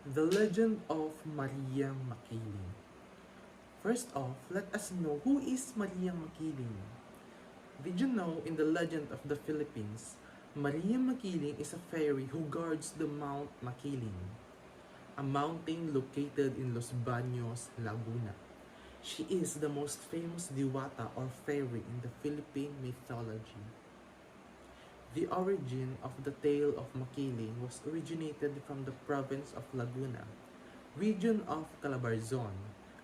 The Legend of Maria Makiling. First off, let us know who is Maria Makiling. Did you know in the legend of the Philippines, Maria Makiling is a fairy who guards the Mount Makiling, a mountain located in Los Baños, Laguna. She is the most famous diwata or fairy in the Philippine mythology. The origin of the tale of Makiling was originated from the province of Laguna, region of Calabarzon.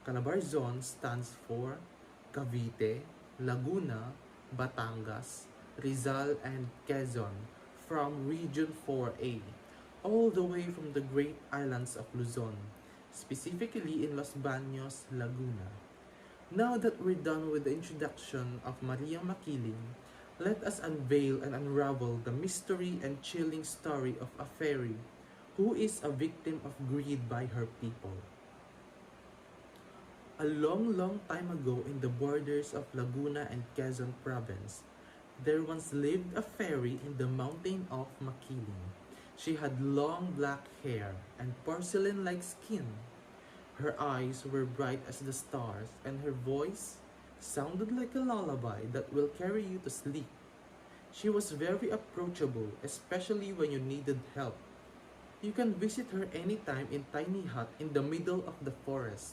Calabarzon stands for Cavite, Laguna, Batangas, Rizal, and Quezon from Region 4A, all the way from the great islands of Luzon, specifically in Los Baños, Laguna. Now that we're done with the introduction of Maria Makiling, let us unveil and unravel the mystery and chilling story of a fairy who is a victim of greed by her people. A long, long time ago in the borders of Laguna and Quezon province, there once lived a fairy in the mountain of Makiling. She had long black hair and porcelain-like skin. Her eyes were bright as the stars, and her voice sounded like a lullaby that will carry you to sleep. She was very approachable, especially when you needed help. You can visit her anytime in tiny hut in the middle of the forest.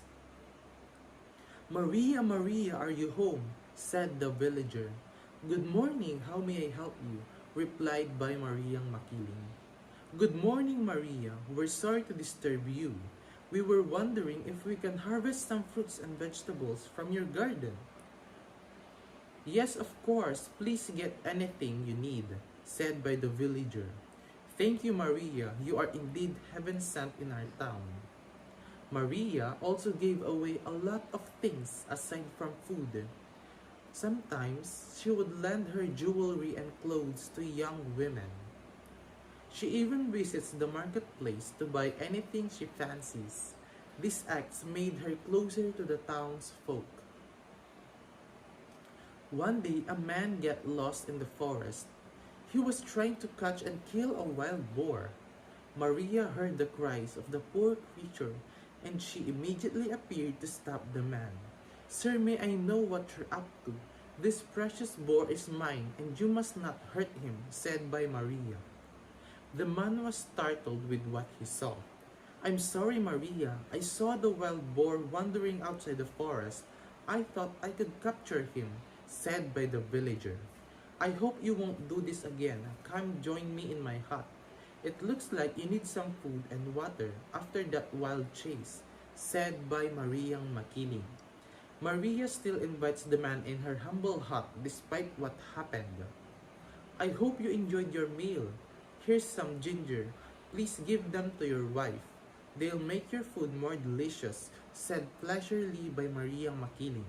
Maria, Maria, are you home? Said the villager. Good morning, how may I help you? Replied by Mariang Makiling. Good morning, Maria. We're sorry to disturb you. We were wondering if we can harvest some fruits and vegetables from your garden. Yes, of course. Please get anything you need, said by the villager. Thank you, Maria. You are indeed heaven sent in our town. Maria also gave away a lot of things aside from food. Sometimes she would lend her jewelry and clothes to young women. She even visits the marketplace to buy anything she fancies. These acts made her closer to the townsfolk. One day, a man got lost in the forest. He was trying to catch and kill a wild boar. Maria heard the cries of the poor creature, and she immediately appeared to stop the man. Sir, may I know what you're up to? This precious boar is mine, and you must not hurt him, said by Maria. The man was startled with what he saw. I'm sorry, Maria. I saw the wild boar wandering outside the forest. I thought I could capture him, said by the villager. I hope you won't do this again. Come join me in my hut. It looks like you need some food and water after that wild chase, said by Mariang Makiling. Maria still invites the man in her humble hut despite what happened. I hope you enjoyed your meal. Here's some ginger. Please give them to your wife. They'll make your food more delicious, said pleasurely by Mariang Makiling.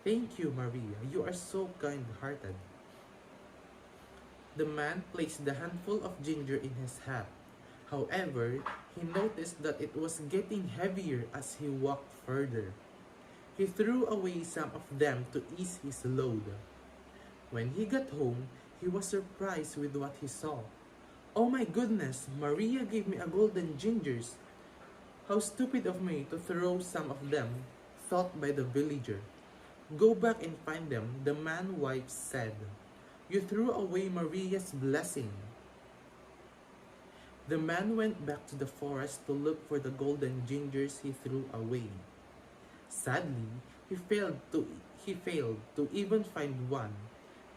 Thank you, Maria. You are so kind-hearted. The man placed the handful of ginger in his hat. However, he noticed that it was getting heavier as he walked further. He threw away some of them to ease his load. When he got home, he was surprised with what he saw. Oh my goodness, Maria gave me a golden gingers. How stupid of me to throw some of them, thought by the villager. Go back and find them, the man's wife said. You threw away Maria's blessing. The man went back to the forest to look for the golden gingers he threw away. Sadly, he failed to even find one.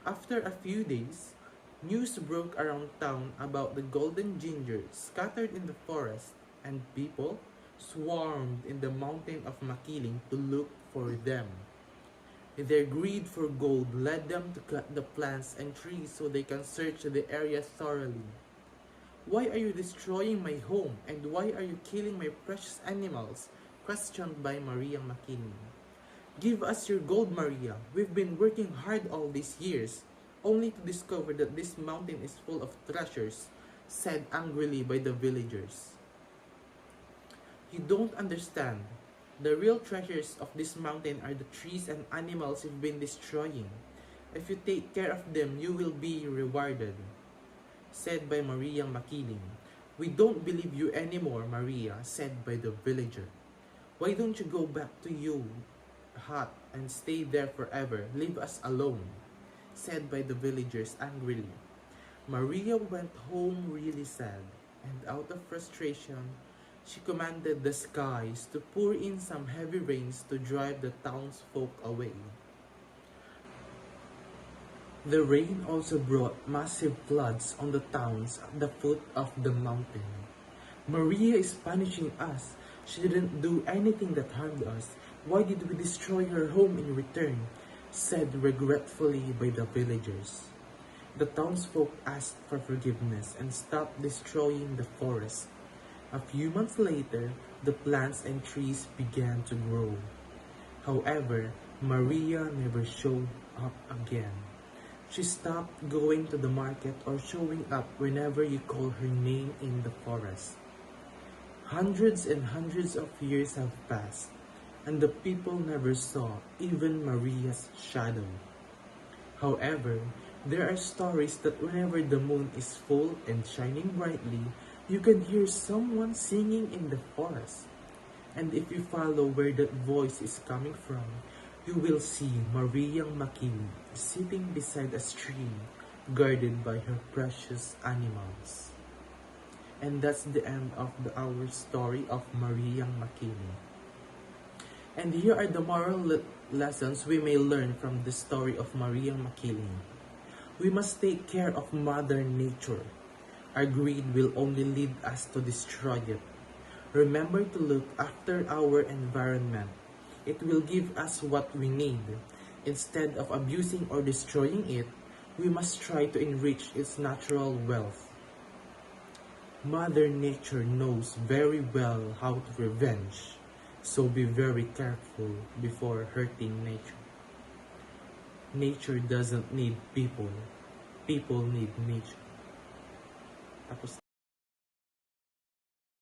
After a few days, news broke around town about the golden ginger scattered in the forest, and people swarmed in the mountain of Makiling to look for them. Their greed for gold led them to cut the plants and trees so they can search the area thoroughly. Why are you destroying my home, and why are you killing my precious animals? Questioned by Maria Makiling. Give us your gold, Maria. We've been working hard all these years, only to discover that this mountain is full of treasures, said angrily by the villagers. You don't understand. The real treasures of this mountain are the trees and animals you've been destroying. If you take care of them, you will be rewarded, said by Maria Makiling. "We don't believe you anymore, Maria," said by the villager. "Why don't you go back to your hut and stay there forever? Leave us alone," said by the villagers angrily. Maria went home really sad, and out of frustration, she commanded the skies to pour in some heavy rains to drive the townsfolk away. The rain also brought massive floods on the towns at the foot of the mountain. "Maria is punishing us. She didn't do anything that harmed us. Why did we destroy her home in return?" said regretfully by the villagers. The townsfolk asked for forgiveness and stopped destroying the forest. A few months later, the plants and trees began to grow. However, Maria never showed up again. She stopped going to the market or showing up whenever you call her name in the forest. Hundreds and hundreds of years have passed, and the people never saw even Maria's shadow. However, there are stories that whenever the moon is full and shining brightly, you can hear someone singing in the forest. And if you follow where that voice is coming from, you will see Mariang Makili sitting beside a stream guarded by her precious animals. And that's the end of our story of Mariang Makili. And here are the moral lessons we may learn from the story of Mariang Makili. We must take care of Mother Nature. Our greed will only lead us to destroy it. Remember to look after our environment. It will give us what we need. Instead of abusing or destroying it, we must try to enrich its natural wealth. Mother Nature knows very well how to revenge, so be very careful before hurting nature. Nature doesn't need people. People need nature. Tapos